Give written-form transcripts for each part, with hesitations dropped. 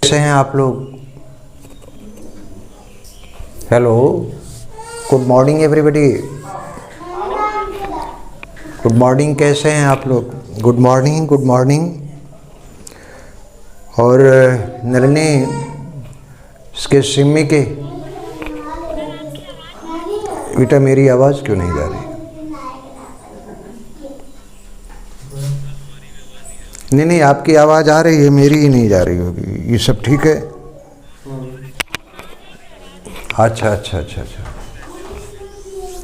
कैसे हैं आप लोग? Hello, good morning everybody. Good morning, कैसे हैं आप लोग? Good morning, good morning. और नरनी इसके सिम्मी के बेटा मेरी आवाज़ क्यों नहीं जा रही? नहीं, आपकी आवाज़ आ रही है, मेरी ही नहीं जा रही होगी। ये सब ठीक है? अच्छा,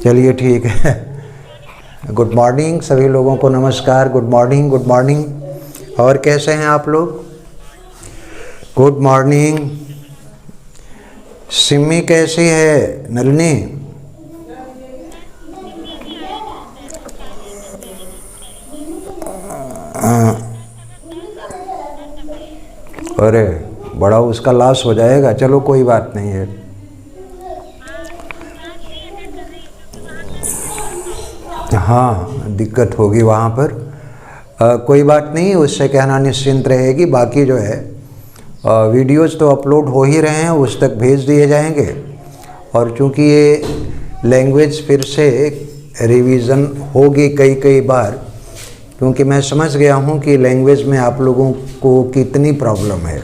चलिए ठीक है। गुड मॉर्निंग सभी लोगों को, नमस्कार। Good morning, good morning. और कैसे हैं आप लोग? Good morning. सिम्मी कैसी है? नलिनी अरे बड़ा उसका लॉस हो जाएगा। चलो कोई बात नहीं है। हाँ, दिक्कत होगी वहाँ पर। कोई बात नहीं, उससे कहना निश्चिंत रहेगी। बाकी जो है वीडियोज़ तो अपलोड हो ही रहे हैं, उस तक भेज दिए जाएंगे। और चूँकि ये लैंग्वेज फिर से रिवीज़न होगी कई बार, क्योंकि मैं समझ गया हूँ कि लैंग्वेज में आप लोगों को कितनी प्रॉब्लम है।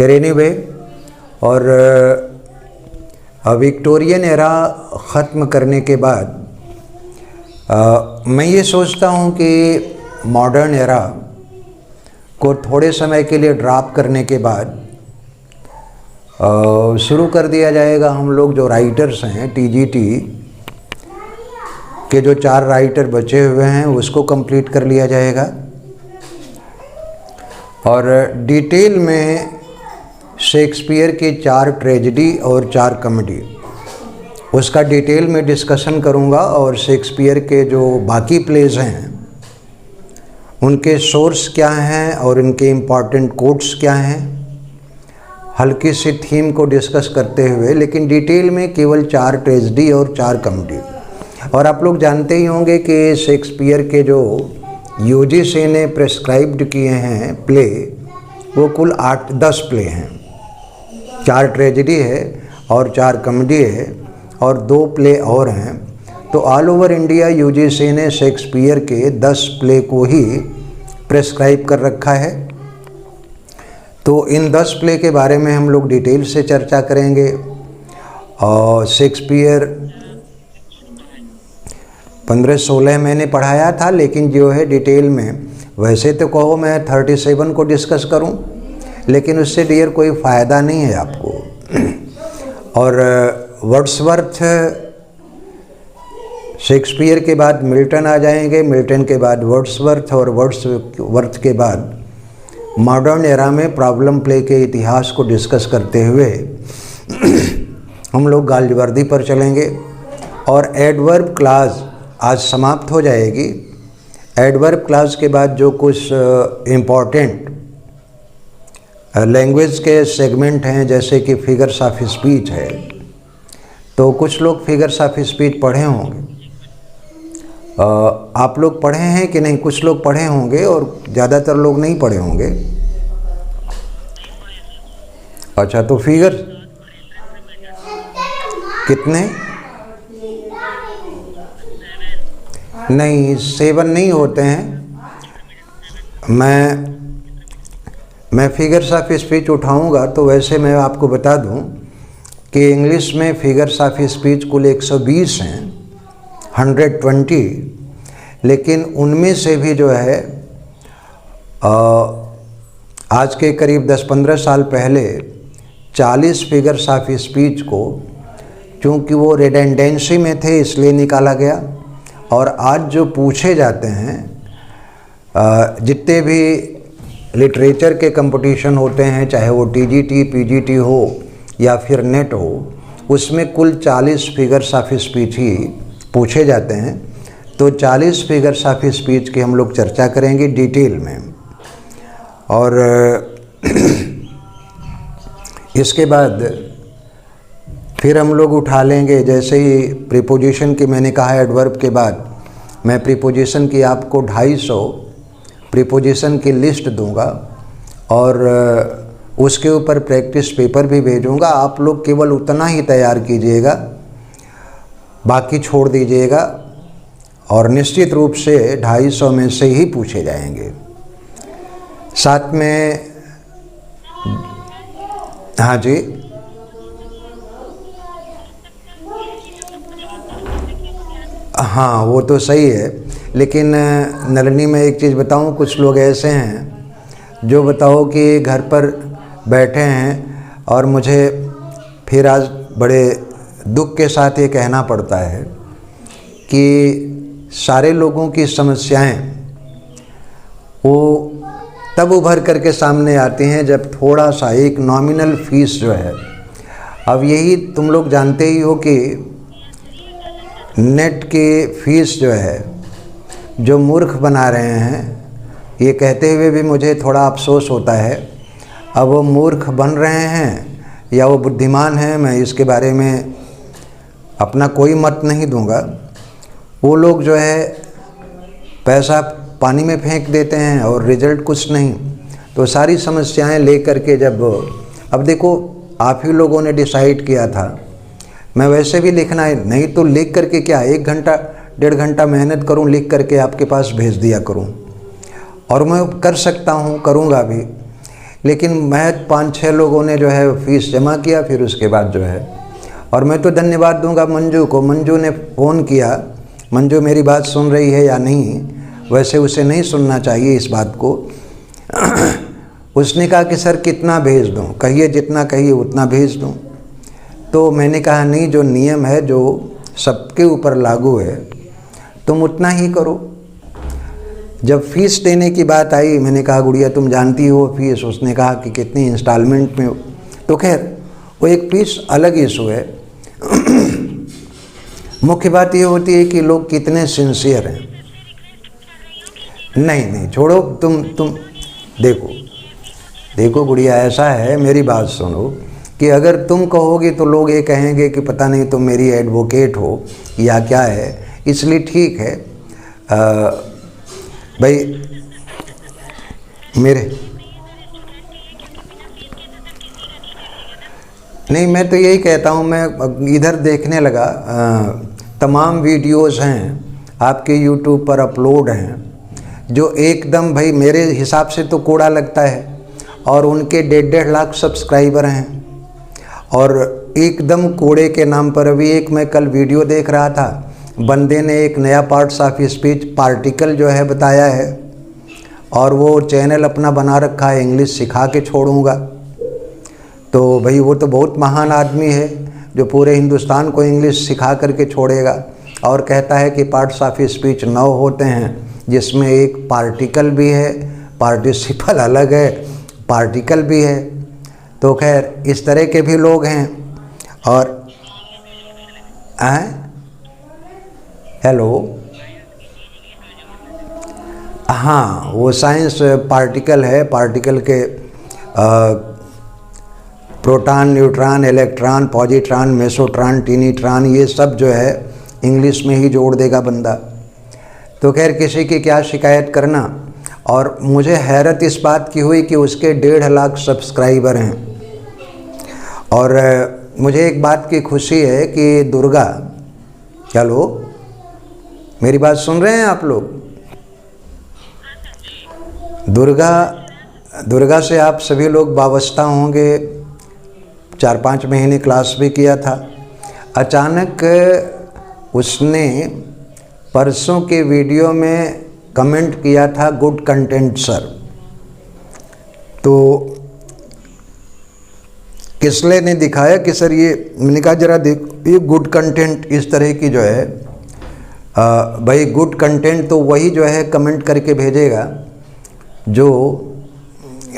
एनीवे, और विक्टोरियन एरा ख़त्म करने के बाद मैं ये सोचता हूँ कि मॉडर्न एरा को थोड़े समय के लिए ड्रॉप करने के बाद शुरू कर दिया जाएगा। हम लोग जो राइटर्स हैं, टीजीटी के जो 4 राइटर बचे हुए हैं उसको कंप्लीट कर लिया जाएगा। और डिटेल में शेक्सपियर के 4 ट्रेजेडी और 4 कॉमेडी, उसका डिटेल में डिस्कशन करूंगा। और शेक्सपियर के जो बाकी प्लेज हैं उनके सोर्स क्या हैं और इनके इम्पॉर्टेंट कोट्स क्या हैं, हल्की सी थीम को डिस्कस करते हुए, लेकिन डिटेल में केवल 4 ट्रेजेडी और 4 कॉमेडी। और आप लोग जानते ही होंगे कि शेक्सपियर के जो यूजीसी ने प्रेस्क्राइब्ड किए हैं प्ले, वो कुल 8-10 प्ले हैं। 4 ट्रेजेडी है और 4 कॉमेडी है और 2 प्ले और हैं। तो ऑल ओवर इंडिया यूजीसी ने शेक्सपियर के 10 प्ले को ही प्रेस्क्राइब कर रखा है। तो इन 10 प्ले के बारे में हम लोग डिटेल से चर्चा करेंगे। और शेक्सपियर 15-16 मैंने पढ़ाया था, लेकिन जो है डिटेल में, वैसे तो कहो मैं 37 को डिस्कस करूं, लेकिन उससे डियर कोई फ़ायदा नहीं है आपको। और वर्ड्सवर्थ, शेक्सपियर के बाद मिल्टन आ जाएंगे, मिल्टन के बाद वर्ड्सवर्थ, और वर्ड्सवर्थ के बाद मॉडर्न एरा में प्रॉब्लम प्ले के इतिहास को डिस्कस करते हुए हम लोग गाल्जवर्दी पर चलेंगे। और एडवर्ब क्लास आज समाप्त हो जाएगी। एडवर्ब क्लास के बाद जो कुछ इम्पॉर्टेंट लैंग्वेज के सेगमेंट हैं, जैसे कि फिगर्स ऑफ स्पीच है, तो कुछ लोग फिगर्स ऑफ स्पीच पढ़े होंगे। आप लोग पढ़े हैं कि नहीं? कुछ लोग पढ़े होंगे और ज़्यादातर लोग नहीं पढ़े होंगे। अच्छा, तो फिगर कितने? नहीं, 7 नहीं होते हैं। मैं फिगर्स ऑफ स्पीच उठाऊंगा तो वैसे मैं आपको बता दूं कि इंग्लिश में फिगर्स ऑफ स्पीच कुल 120 हैं, 120, लेकिन उनमें से भी जो है आज के करीब 10-15 साल पहले 40 फिगर्स ऑफ स्पीच को, चूँकि वो रिडेंडेंसी में थे इसलिए निकाला गया। और आज जो पूछे जाते हैं, जितने भी लिटरेचर के कंपटीशन होते हैं, चाहे वो टीजीटी, पीजीटी हो या फिर नेट हो, उसमें कुल 40 फिगर्स ऑफ स्पीच ही पूछे जाते हैं। तो 40 फिगर्स ऑफ स्पीच की हम लोग चर्चा करेंगे डिटेल में। और इसके बाद फिर हम लोग उठा लेंगे, जैसे ही प्रीपोजिशन की मैंने कहा, एडवर्ब के बाद मैं प्रीपोजिशन की आपको 250 प्रीपोजिशन की लिस्ट दूंगा। और उसके ऊपर प्रैक्टिस पेपर भी भेजूंगा। आप लोग केवल उतना ही तैयार कीजिएगा, बाकी छोड़ दीजिएगा, और निश्चित रूप से 250 में से ही पूछे जाएंगे। साथ में हाँ जी, हाँ वो तो सही है, लेकिन नलिनी में एक चीज़ बताऊं, कुछ लोग ऐसे हैं जो बताओ कि घर पर बैठे हैं और मुझे फिर आज बड़े दुख के साथ ये कहना पड़ता है कि सारे लोगों की समस्याएं वो तब उभर करके सामने आती हैं जब थोड़ा सा एक नॉमिनल फीस जो है, अब यही तुम लोग जानते ही हो कि नेट की फीस जो है जो मूर्ख बना रहे हैं, ये कहते हुए भी मुझे थोड़ा अफसोस होता है। अब वो मूर्ख बन रहे हैं या वो बुद्धिमान हैं, मैं इसके बारे में अपना कोई मत नहीं दूंगा। वो लोग जो है पैसा पानी में फेंक देते हैं और रिजल्ट कुछ नहीं। तो सारी समस्याएं लेकर के जब, अब देखो आप ही लोगों ने डिसाइड किया था, मैं वैसे भी लिखना है, नहीं तो लिख करके क्या 1 घंटा 1.5 घंटा मेहनत करूं, लिख करके आपके पास भेज दिया करूं, और मैं कर सकता हूं, करूंगा भी। लेकिन मैं 5-6 लोगों ने जो है फीस जमा किया, फिर उसके बाद जो है, और मैं तो धन्यवाद दूंगा मंजू को। मंजू ने फ़ोन किया, मंजू मेरी बात सुन रही है या नहीं, वैसे उसे नहीं सुनना चाहिए इस बात को। उसने कहा कि सर कितना भेज दूं, कहिए जितना कहिए उतना भेज दूं। तो मैंने कहा नहीं, जो नियम है जो सबके ऊपर लागू है तुम उतना ही करो। जब फीस देने की बात आई, मैंने कहा गुड़िया तुम जानती हो फीस, उसने कहा कि कितनी इंस्टॉलमेंट में, तो खैर वो एक फीस अलग इशू है। मुख्य बात ये होती है कि लोग कितने सिंसियर हैं। नहीं छोड़ो, तुम देखो गुड़िया, ऐसा है, मेरी बात सुनो, कि अगर तुम कहोगे तो लोग ये कहेंगे कि पता नहीं तुम मेरी एडवोकेट हो या क्या है, इसलिए ठीक है भाई मेरे, नहीं मैं तो यही कहता हूँ, मैं इधर देखने लगा, तमाम वीडियोस हैं आपके यूट्यूब पर अपलोड हैं जो एकदम भाई मेरे हिसाब से तो कूड़ा लगता है, और उनके 1.5 लाख सब्सक्राइबर हैं, और एकदम कूड़े के नाम पर। अभी एक मैं कल वीडियो देख रहा था, बंदे ने एक नया पार्ट्स ऑफ स्पीच पार्टिकल जो है बताया है, और वो चैनल अपना बना रखा है, इंग्लिश सिखा के छोड़ूंगा। तो भाई वो तो बहुत महान आदमी है जो पूरे हिंदुस्तान को इंग्लिश सिखा करके छोड़ेगा, और कहता है कि पार्ट्स ऑफ स्पीच 9 होते हैं, जिसमें एक पार्टिकल भी है, पार्टिसिपल अलग है, पार्टिकल भी है। तो खैर इस तरह के भी लोग हैं। और हेलो, हाँ वो साइंस पार्टिकल है, पार्टिकल के प्रोटॉन, न्यूट्रॉन, इलेक्ट्रॉन, पॉजिट्रॉन, मेसोट्रॉन, टीनीट्रॉन, ये सब जो है इंग्लिश में ही जोड़ देगा बंदा। तो खैर किसी की क्या शिकायत करना। और मुझे हैरत इस बात की हुई कि उसके 1.5 लाख सब्सक्राइबर हैं। और मुझे एक बात की खुशी है कि दुर्गा, चलो मेरी बात सुन रहे हैं आप लोग, दुर्गा से आप सभी लोग वाबस्ता होंगे, 4-5 महीने क्लास भी किया था। अचानक उसने परसों के वीडियो में कमेंट किया था गुड कंटेंट सर। तो किसले ने दिखाया कि सर ये, मैंने कहा जरा देख, ये गुड कंटेंट इस तरह की जो है, भाई गुड कंटेंट तो वही जो है कमेंट करके भेजेगा जो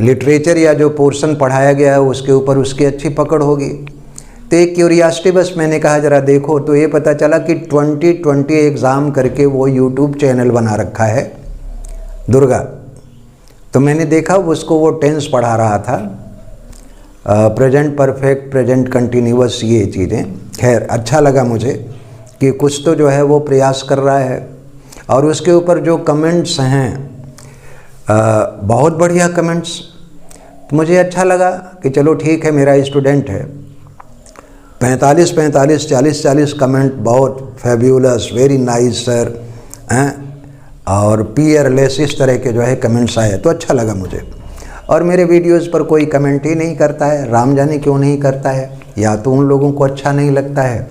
लिटरेचर या जो पोर्शन पढ़ाया गया है उसके ऊपर उसकी अच्छी पकड़ होगी। तो एक क्यूरियासिटी बस मैंने कहा जरा देखो, तो ये पता चला कि 2020 एग्ज़ाम करके वो यूट्यूब चैनल बना रखा है दुर्गा। तो मैंने देखा उसको वो टेंस पढ़ा रहा था, प्रेजेंट परफेक्ट, प्रेजेंट कंटिन्यूअस, ये चीज़ें। खैर अच्छा लगा मुझे कि कुछ तो जो है वो प्रयास कर रहा है। और उसके ऊपर जो कमेंट्स हैं, बहुत बढ़िया कमेंट्स। तो मुझे अच्छा लगा कि चलो ठीक है, मेरा स्टूडेंट है। 45 40 कमेंट, बहुत फैब्यूलस, वेरी नाइस सर हैं, और पीयरलेस, इस तरह के जो है कमेंट्स आए, तो अच्छा लगा मुझे। और मेरे वीडियोस पर कोई कमेंट ही नहीं करता है, राम जाने क्यों नहीं करता है, या तो उन लोगों को अच्छा नहीं लगता है,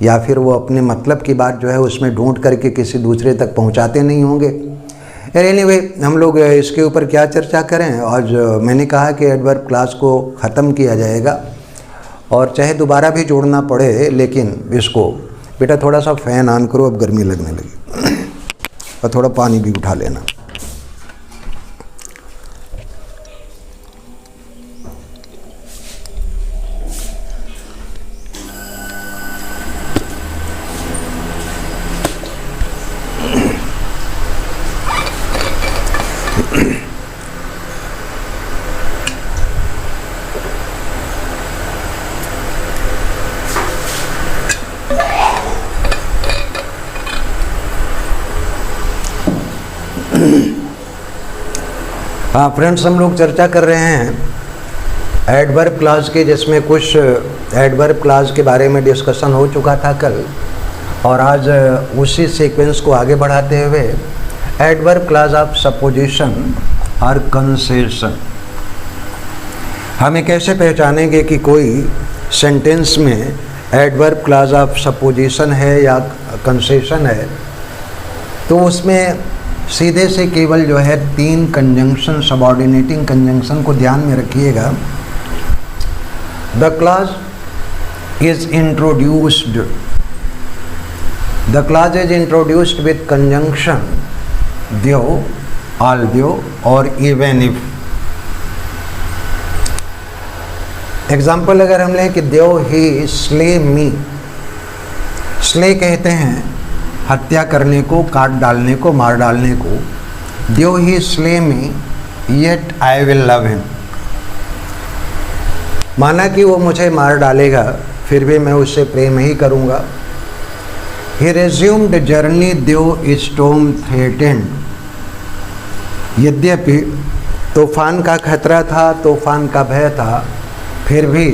या फिर वो अपने मतलब की बात जो है उसमें ढूंढ करके किसी दूसरे तक पहुंचाते नहीं होंगे। एनीवे, हम लोग इसके ऊपर क्या चर्चा करें। आज मैंने कहा कि एडवर्ब क्लास को ख़त्म किया जाएगा, और चाहे दोबारा भी जोड़ना पड़े, लेकिन इसको बेटा थोड़ा सा फ़ैन ऑन करो, अब गर्मी लगने लगी, और थोड़ा पानी भी उठा लेना। हाँ फ्रेंड्स, हम लोग चर्चा कर रहे हैं एडवर्ब क्लास के, जिसमें कुछ एडवर्ब क्लास के बारे में डिस्कशन हो चुका था कल, और आज उसी सीक्वेंस को आगे बढ़ाते हुए एडवर्ब क्लास ऑफ सपोजिशन और कंसेशन। हमें कैसे पहचानेंगे कि कोई सेंटेंस में एडवर्ब क्लास ऑफ सपोजिशन है या कंसेशन है, तो उसमें सीधे से केवल जो है 3 कंजंक्शन, सबऑर्डिनेटिंग कंजंक्शन को ध्यान में रखिएगा। The clause is introduced, the clause is introduced with conjunction द्यो, ऑल्दो और इवन इफ। एग्जाम्पल अगर हम लें कि द्यो ही स्ले मी, स्ले कहते हैं हत्या करने को, काट डालने को, मार डालने को। Though he slay me yet I will love him, माना कि वो मुझे मार डालेगा, फिर भी मैं उससे प्रेम ही करूँगा। ही रेज्यूम्ड जर्नी द्यो स्टॉर्म थ्रेटेंड, यद्यपि तूफान का खतरा था, तूफान का भय था, फिर भी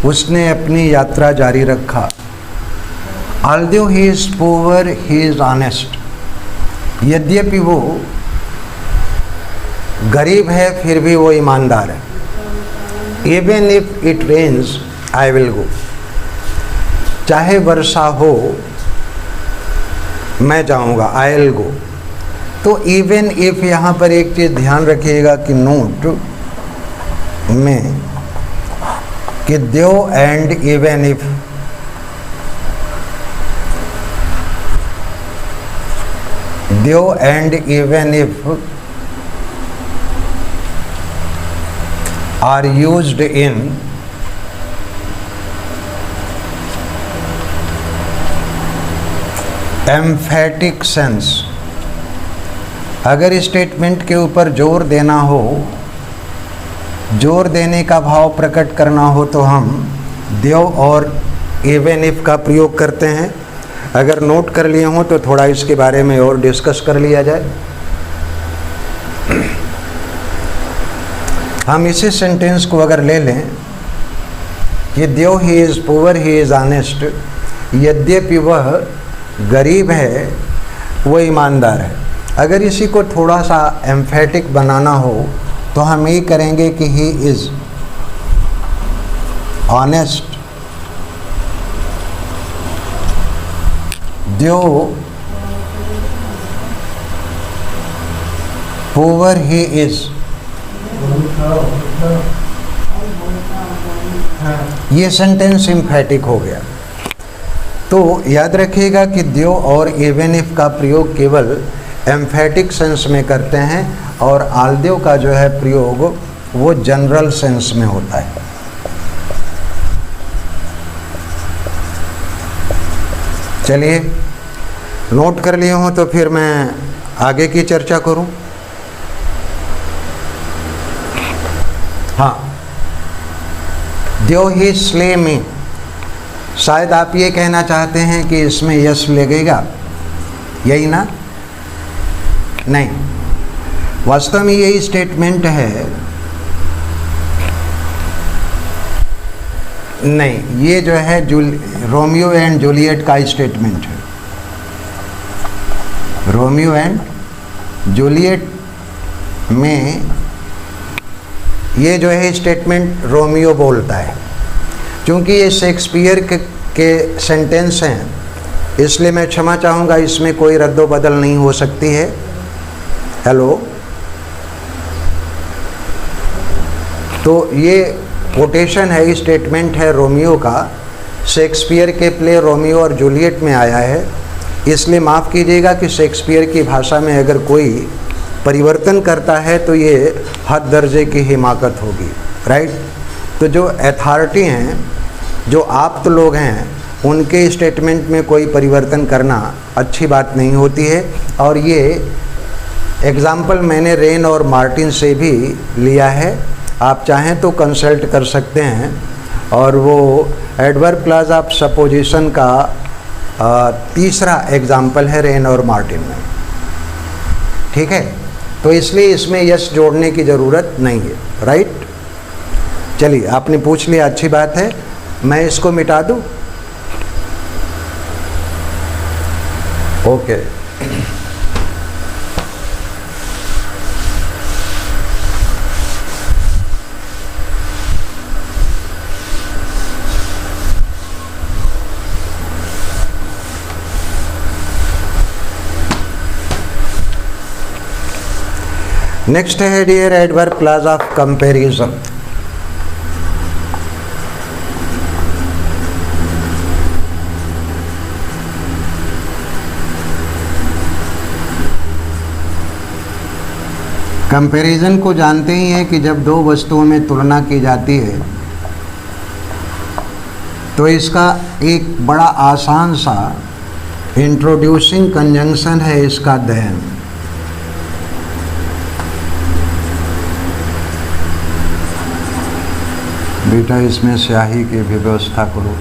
उसने अपनी यात्रा जारी रखा। Although he is poor, he is honest, यद्यपि वो गरीब है फिर भी वो ईमानदार है। Even if it rains, I will go, चाहे वर्षा हो मैं जाऊंगा, I will go। तो even if यहाँ पर एक चीज़ ध्यान रखिएगा कि नोट में कि though and even if, though and even if are used in emphatic sense. अगर स्टेटमेंट के ऊपर जोर देना हो, जोर देने का भाव प्रकट करना हो, तो हम द्यो और इवन इफ का प्रयोग करते हैं। अगर नोट कर लिए हों तो थोड़ा इसके बारे में और डिस्कस कर लिया जाए। हम इसी सेंटेंस को अगर ले लें कि द्यो he is poor, he is honest, यद्यपि वह गरीब है वो ईमानदार है। अगर इसी को थोड़ा सा एम्फेटिक बनाना हो तो हम ये करेंगे कि ही इज़ ऑनेस्ट, द्यो पुअर ही इज। ये सेंटेंस एम्फेटिक हो गया। तो याद रखिएगा कि द्यो और इवन इफ का प्रयोग केवल एम्फेटिक सेंस में करते हैं, और आल्दो का जो है प्रयोग वो जनरल सेंस में होता है। चलिए नोट कर लिए हो तो फिर मैं आगे की चर्चा करूं। हाँ, द्यो ही स्ले मी, शायद आप ये कहना चाहते हैं कि इसमें यश लगेगा, यही ना? नहीं, वास्तव में यही स्टेटमेंट है नहीं, ये जो है रोमियो एंड जूलियट का स्टेटमेंट है। रोमियो एंड जूलियट में ये जो है स्टेटमेंट रोमियो बोलता है। क्योंकि ये शेक्सपियर के सेंटेंस हैं, इसलिए मैं क्षमा चाहूँगा, इसमें कोई रद्दो बदल नहीं हो सकती है। हेलो, तो ये कोटेशन है, स्टेटमेंट है रोमियो का, शेक्सपियर के प्ले रोमियो और जूलियट में आया है। इसलिए माफ़ कीजिएगा कि शेक्सपियर की भाषा में अगर कोई परिवर्तन करता है तो ये हद दर्जे की हिमाकत होगी, राइट। तो जो अथॉरिटी हैं, जो आप्त लोग हैं, उनके स्टेटमेंट में कोई परिवर्तन करना अच्छी बात नहीं होती है। और ये एग्ज़ाम्पल मैंने रेन और मार्टिन से भी लिया है, आप चाहें तो कंसल्ट कर सकते हैं। और वो एडवर्ब क्लॉज ऑफ सपोजिशन का तीसरा एग्ज़ाम्पल है रेन और मार्टिन में, ठीक है। तो इसलिए इसमें यस जोड़ने की ज़रूरत नहीं है, राइट। चलिए, आपने पूछ लिया, अच्छी बात है। मैं इसको मिटा दूं? ओके। नेक्स्ट है dear adverb clause of comparison. Comparison को जानते ही हैं कि जब दो वस्तुओं में तुलना की जाती है तो इसका एक बड़ा आसान सा इंट्रोड्यूसिंग कंजंक्शन है इसका देन। बेटा, इसमें स्याही की भी व्यवस्था करो।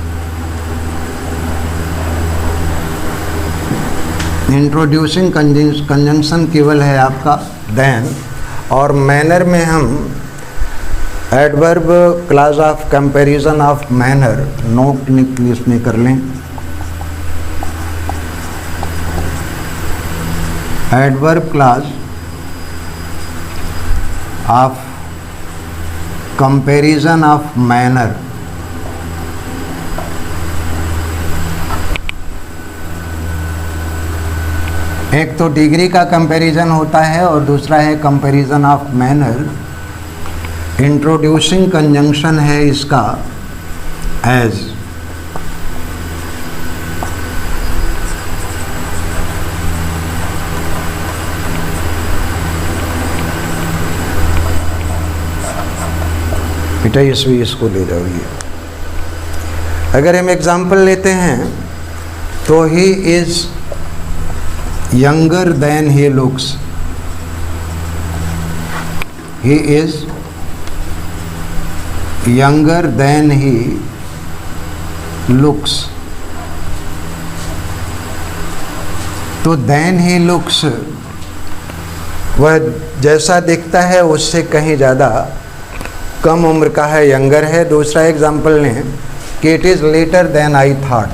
इंट्रोड्यूसिंग कंजंक्शन केवल है आपका देन। और मैनर में हम adverb clause of comparison of manner note इसमें कर लें। Adverb clause of comparison of manner, एक तो डिग्री का कंपैरिजन होता है और दूसरा है comparison of manner. Introducing conjunction है इसका एज। बेटा, इसको ले जाओगे। अगर हम एग्जाम्पल लेते हैं तो he is younger than he looks. He is younger than he looks. तो than he looks, वह जैसा दिखता है उससे कहीं ज़्यादा कम उम्र का है, यंगर है। दूसरा एग्जाम्पल लें कि it is later than I thought.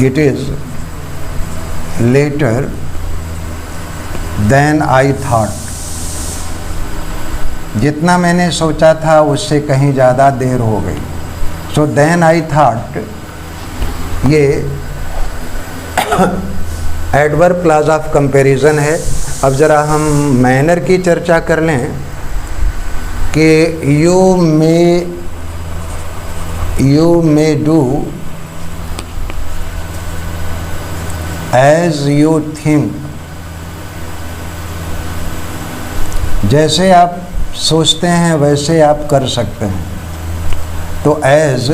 It is later than I thought, जितना मैंने सोचा था उससे कहीं ज़्यादा देर हो गई। So then I thought, ये एडवर्ब क्लॉज ऑफ कंपैरिजन है। अब ज़रा हम मैनर की चर्चा कर लें कि you may do as you think, जैसे आप सोचते हैं वैसे आप कर सकते हैं। तो as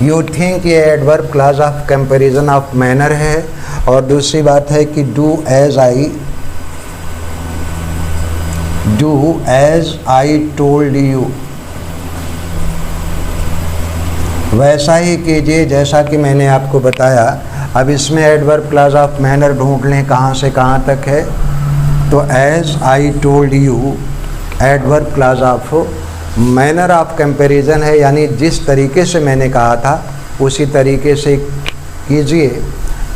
you think ये adverb clause of comparison of manner है। और दूसरी बात है कि do as I told you, वैसा ही कीजिए जैसा कि मैंने आपको बताया। अब इसमें एडवर्ब क्लॉज ऑफ मैनर ढूंढ लें कहाँ से कहाँ तक है। तो as I told you adverb clause of manner of comparison है, यानी जिस तरीके से मैंने कहा था उसी तरीके से कीजिए।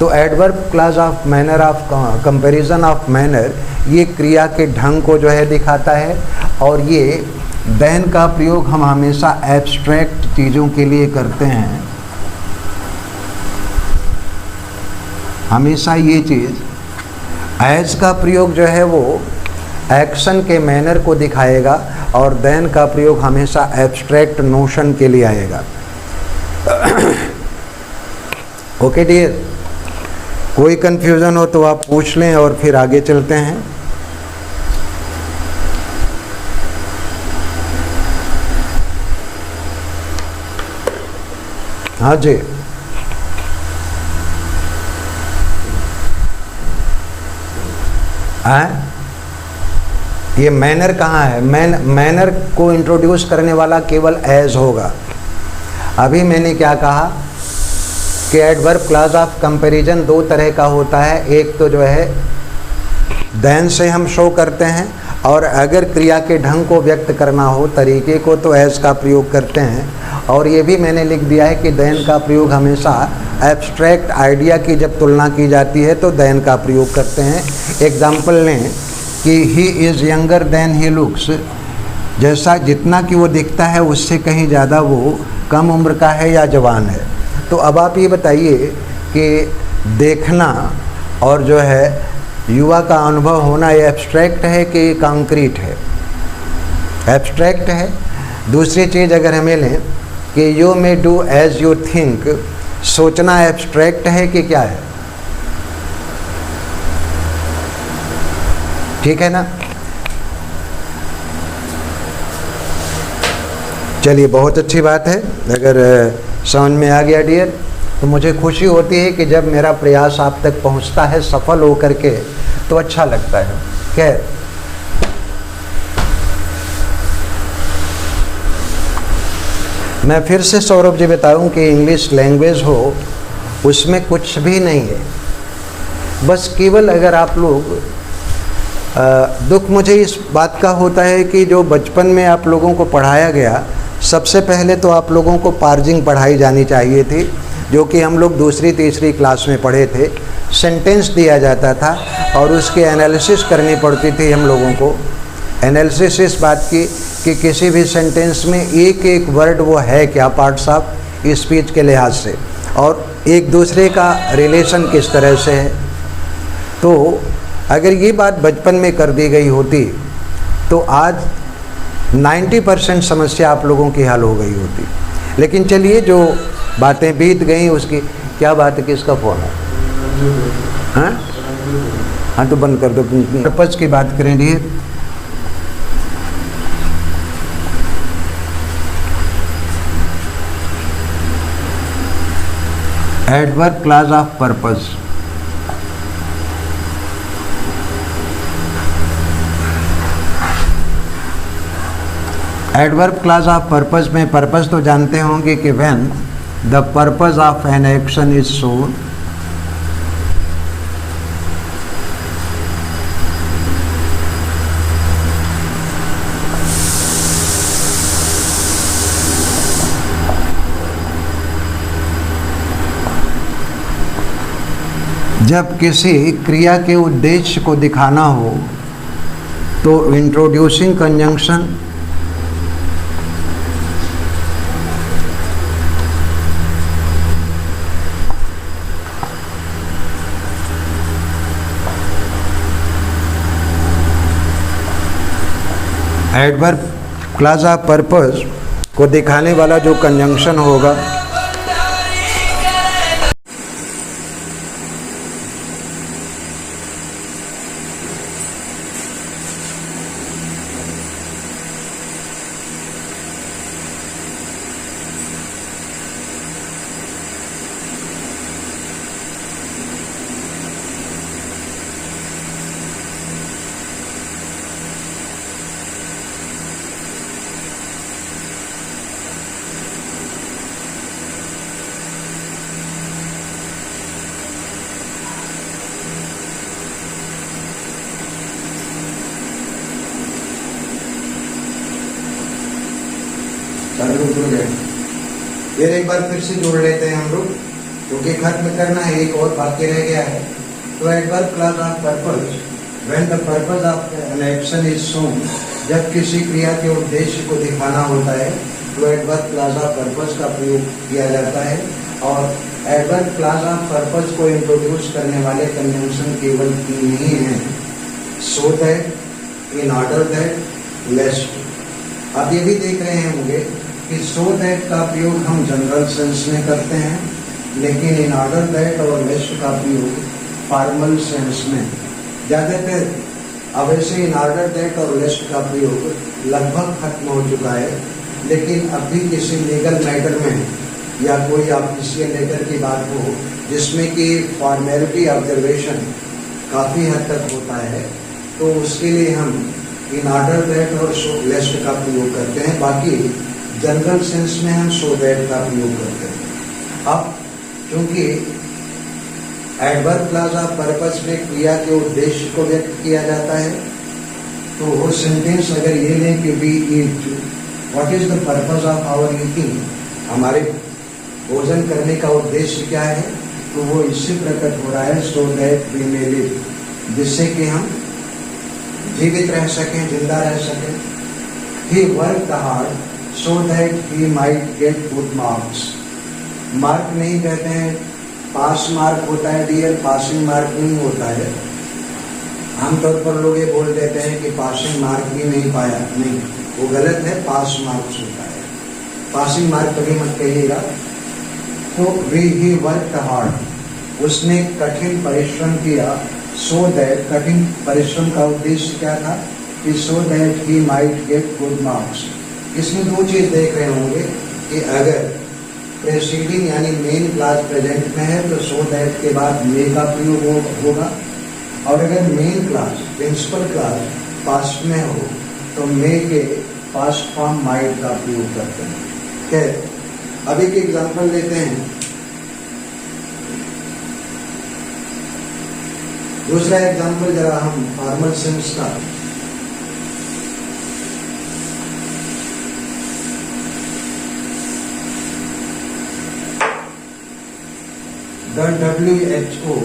तो adverb clause of manner of comparison of manner ये क्रिया के ढंग को जो है दिखाता है, और ये देन का प्रयोग हम हमेशा एब्स्ट्रैक्ट चीज़ों के लिए करते हैं। हमेशा ये चीज़ एज का प्रयोग जो है वो एक्शन के मैनर को दिखाएगा, और देन का प्रयोग हमेशा एब्स्ट्रैक्ट नोशन के लिए आएगा। ओके डियर, कोई कंफ्यूजन हो तो आप पूछ लें और फिर आगे चलते हैं। हाँ जी, ये मैनर कहाँ है? मैनर को इंट्रोड्यूस करने वाला केवल एज होगा। अभी मैंने क्या कहा कि एडवर्ब क्लॉज ऑफ कंपैरिजन दो तरह का होता है। एक तो जो है देन से हम शो करते हैं, और अगर क्रिया के ढंग को व्यक्त करना हो, तरीके को, तो एज का प्रयोग करते हैं। और ये भी मैंने लिख दिया है कि देन का प्रयोग हमेशा एब्स्ट्रैक्ट आइडिया की जब तुलना की जाती है तो देन का प्रयोग करते हैं। एग्जाम्पल लें कि he is younger than he looks, जैसा जितना कि वो दिखता है उससे कहीं ज़्यादा वो कम उम्र का है या जवान है। तो अब आप ये बताइए कि देखना और जो है युवा का अनुभव होना, ये एब्स्ट्रैक्ट है कि कॉन्क्रीट है? एब्स्ट्रैक्ट है। दूसरी चीज़ अगर हमें लें कि you may do as you think, सोचना एब्स्ट्रैक्ट है कि क्या है? ठीक है ना? चलिए, बहुत अच्छी बात है। अगर समझ में आ गया डियर, तो मुझे खुशी होती है कि जब मेरा प्रयास आप तक पहुंचता है सफल होकर के, तो अच्छा लगता है। खैर, मैं फिर से सौरभ जी बताऊं कि इंग्लिश लैंग्वेज हो उसमें कुछ भी नहीं है। बस केवल अगर आप लोग दुख मुझे इस बात का होता है कि जो बचपन में आप लोगों को पढ़ाया गया, सबसे पहले तो आप लोगों को पार्जिंग पढ़ाई जानी चाहिए थी, जो कि हम लोग दूसरी तीसरी क्लास में पढ़े थे। सेंटेंस दिया जाता था और उसकी एनालिसिस करनी पड़ती थी हम लोगों को। एनालिसिस इस बात की कि किसी भी सेंटेंस में एक एक वर्ड वो है क्या, पार्ट्स ऑफ स्पीच के लिहाज से, और एक दूसरे का रिलेशन किस तरह से है। तो अगर ये बात बचपन में कर दी गई होती तो आज 90% समस्या आप लोगों की हल हो गई होती। लेकिन चलिए, जो बातें बीत गई उसकी क्या बात है, किसका फ़ोन है? हाँ तो बंद कर दो। पर्पस की बात करें dear. Adverb clause of purpose. Adverb clause of purpose में पर्पस तो जानते होंगे कि when the purpose of an action is shown, जब किसी क्रिया के उद्देश्य को दिखाना हो तो introducing conjunction adverb clause of purpose को दिखाने वाला जो कंजंक्शन होगा कर लो प्रोजेक्ट। फिर एक बार फिर से जोड़ लेते हैं हम लोग, क्योंकि खत्म करना है, एक और बाकी रह गया है। तो adverb clause of purpose, when the purpose of an action is shown, जब किसी क्रिया के उद्देश्य को दिखाना होता है तो एडवर्ब क्लॉज ऑफ पर्पस का प्रयोग किया जाता है। और एडवर्ब क्लॉज ऑफ पर्पस को इंट्रोड्यूस करने वाले कन्वेंशन केवल 3 ही हैं, so that, in order that, lest. आप ये भी देख रहे होंगे कि सो दैट का प्रयोग हम जनरल सेंस में करते हैं, लेकिन इन ऑर्डर दैट और लेस्ट का प्रयोग फॉर्मल सेंस में ज़्यादातर। अब ऐसे इन ऑर्डर दैट और लेस्ट का प्रयोग लगभग खत्म हो चुका है, लेकिन अब भी किसी लीगल मैटर में या कोई ऑफिशियल लेटर की बात हो जिसमें कि फॉर्मेलिटी ऑब्जर्वेशन काफ़ी हद तक होता है, तो उसके लिए हम इन ऑर्डर दैट और सो लेस्ट का प्रयोग करते हैं। बाकी जनरल सेंस में हम सो दैट का प्रयोग करते हैं। अब क्योंकि एडवर्ब क्लॉज ऑफ पर्पस में क्रिया के उद्देश्य को व्यक्त किया जाता है, तो वो सेंटेंस अगर ये लें कि we eat, what is the purpose of our eating, हमारे भोजन करने का उद्देश्य क्या है, तो वो इससे प्रकट हो रहा है so that we may live, जिससे कि हम जीवित रह सकें, जिंदा रह सकें। He worked hard so that he might get good marks. Mark नहीं कहते हैं, पास मार्क होता है डियर, पासिंग मार्क नहीं होता है। आमतौर पर लोग ये बोल देते हैं कि पासिंग मार्क भी नहीं पाया, नहीं, वो गलत है, पास मार्क्स होता है, पासिंग मार्क कभी मत कहिएगा। तो ही वर्कड हार्ड, उसने कठिन परिश्रम किया, सो दैट, कठिन परिश्रम का उद्देश्य क्या था कि सो that he might get good marks. इसमें 2 चीज़ देख रहे होंगे कि अगर प्रेसिडिंग यानी मेन क्लास प्रेजेंट में है तो सो दैट के बाद मे का प्रयोग होगा, और अगर main class principal class past में हो तो मे के पास्ट फॉर्म माइट का प्रयोग करते हैं। खैर, अब एक एग्जाम्पल लेते हैं। दूसरा एग्जाम्पल जरा हम फॉर्मल सेंस का, the WHO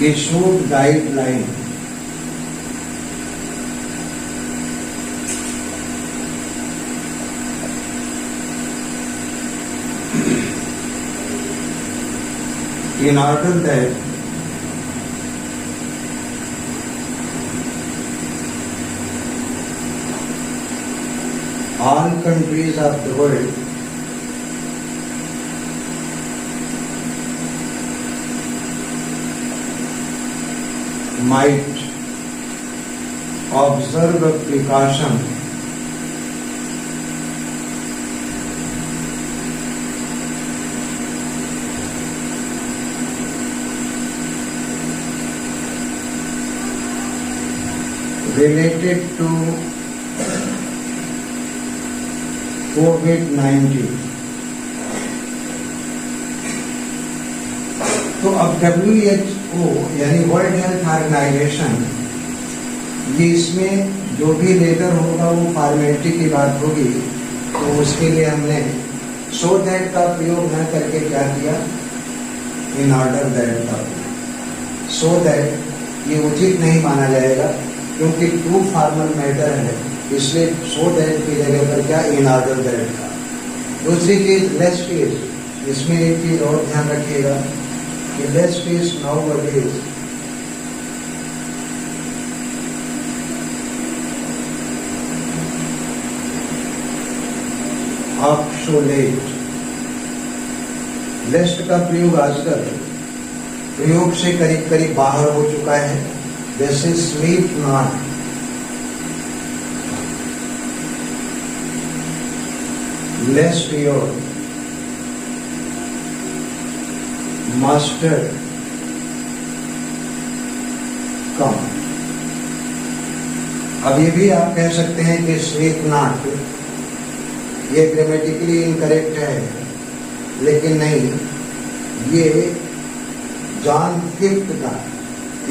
issued guideline in order that all countries of the world might observe a precaution related to COVID-19। तो अब WHO यानी वर्ल्ड हेल्थ ऑर्गेनाइजेशन, ये इसमें जो भी लेटर होगा वो फॉर्मेलिटी की बात होगी, तो उसके लिए हमने सो दैट का प्रयोग न करके क्या किया, इन ऑर्डर दैट का। सो दैट ये उचित नहीं माना जाएगा क्योंकि टू फॉर्मल मैटर है, इसलिए सो दैट की जगह पर क्या, इन ऑर्डर दैट का। दूसरी चीज लेस्ट इज, इसमें एक चीज और ध्यान रखिएगा कि लेस्ट इज नाउअडेज ऑब्सोलेट। लेस्ट का प्रयोग आजकल प्रयोग से करीब करीब बाहर हो चुका है, जैसे स्लीप नॉट, लेस्ट योर, मास्टर कम। अब ये भी आप कह सकते हैं कि स्लीप नॉट, ये ग्रामेटिकली इनकरेक्ट है, लेकिन नहीं, ये जॉन 5 का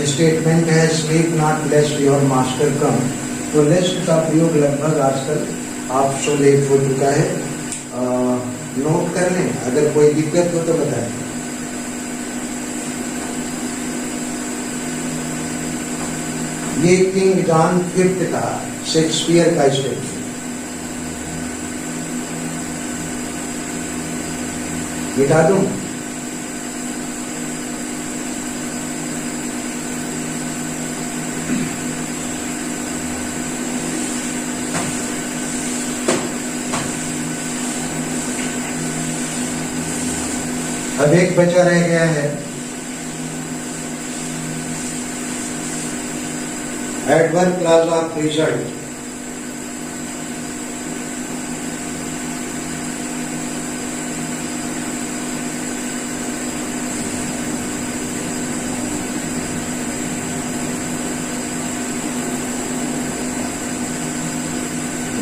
स्टेटमेंट है स्लीप नॉट लेस्ट योर मास्टर कम। तो लेस्ट का प्रयोग लगभग आजकल ऑब्सोलेट हो चुका है। नोट कर लें, अगर कोई दिक्कत हो तो बताएं। ये किंग जॉन 5 का शेक्सपियर का स्टेटमेंट। मिटा दूं? अब एक बचा रह गया है, adverb clause of result.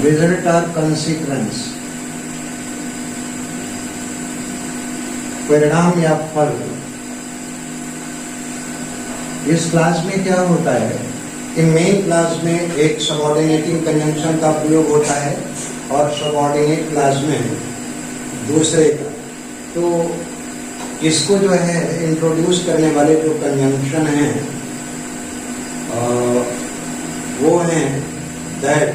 Result और कंसिक्वेंस, परिणाम या फल। इस क्लास में क्या होता है कि मेन क्लास में एक सबऑर्डिनेटिंग कंजंक्शन का प्रयोग होता है और सबऑर्डिनेट क्लास में दूसरे का। तो इसको जो है इंट्रोड्यूस करने वाले जो कंजंक्शन हैं वो हैं दैट,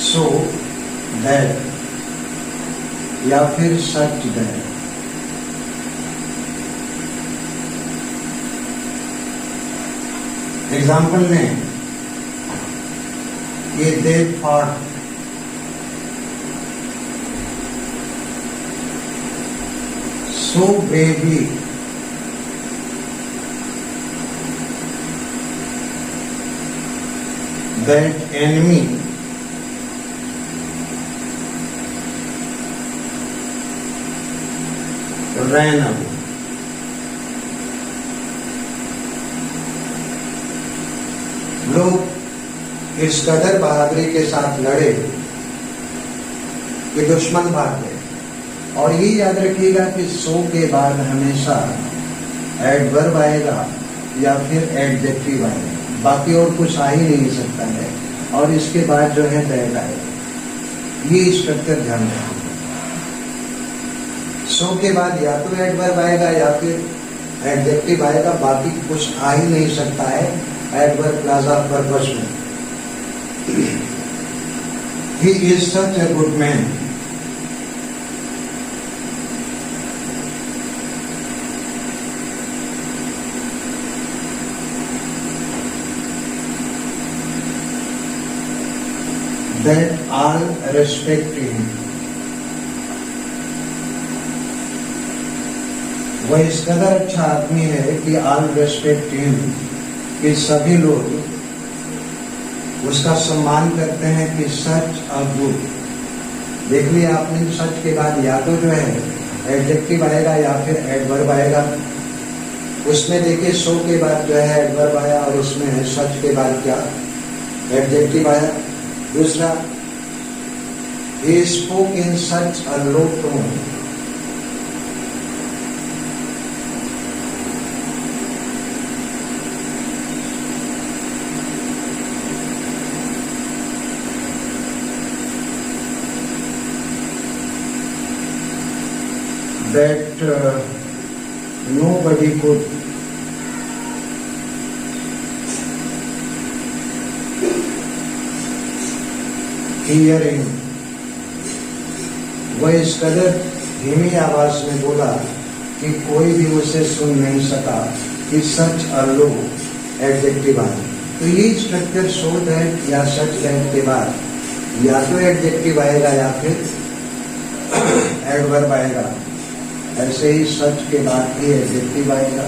सो, दैट या फिर सच दैट। एग्जाम्पल में ये they thought, so baby, that enemy, ran away। लोग इस कदर बहादुरी के साथ लड़े कि दुश्मन भाग गए। और ये याद रखिएगा कि सो के बाद हमेशा एडवर्ब आएगा या फिर एडजेक्टिव आएगा, बाकी और कुछ आ ही नहीं सकता है। और इसके बाद जो है दैट आएगा। ये स्ट्रक्चर ध्यान रखिए। सो के बाद या तो एडवर्ब आएगा या फिर एडजेक्टिव आएगा, बाकी कुछ आ ही नहीं सकता है एडवर्ब क्लॉज ऑफ पर्पस में। He is such a good man, that all respect him. वह इस कदर अच्छा आदमी है कि ऑल रेस्पेक्ट हिम, कि सभी लोग उसका सम्मान करते हैं कि सच अ गुड। देख लिया आपने, सच के बाद या तो जो है एडजेक्टिव आएगा या फिर एडवर्ब आएगा। उसमें देखिए सो के बाद जो है एडवर्ब आया और उसमें सच के बाद क्या एडजेक्टिव आया। दूसरा, he spoke in such a low tone, that nobody could hear him। वह इस कदर धीमी आवाज में बोला कि कोई भी उसे सुन नहीं सका कि सच अ लो एडजेक्टिव आया। तो ये स्ट्रक्चर सो दैट या सच दैट के बाद या तो एडजेक्टिव आएगा या फिर एडवर्ब आएगा। ऐसे ही सच के बाद ही एडजेक्टिव आएगा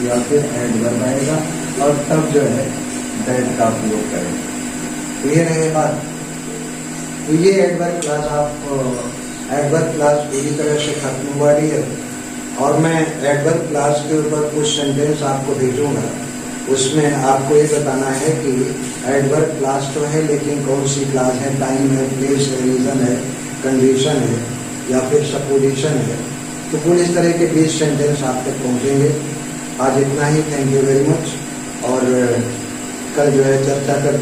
या फिर एडवर्ब आएगा और तब जो है दैट का प्रयोग करेंगे। क्लियर है ये बात? तो ये एडवर्ब क्लास पूरी तरह से खत्म हुआ है। और मैं एडवर्ब क्लास के ऊपर कुछ सेंटेंस आपको भेजूंगा, उसमें आपको ये बताना है कि एडवर्ब क्लास तो है लेकिन कौन सी क्लास है, टाइम है, प्लेस है, रीजन है, कंडीशन है या फिर सपोजिशन है। तो कुल इस तरह के 20 सेंटेंस आप तक पहुँचेंगे। आज इतना ही, थैंक यू वेरी मच। और कल जो है चर्चा कर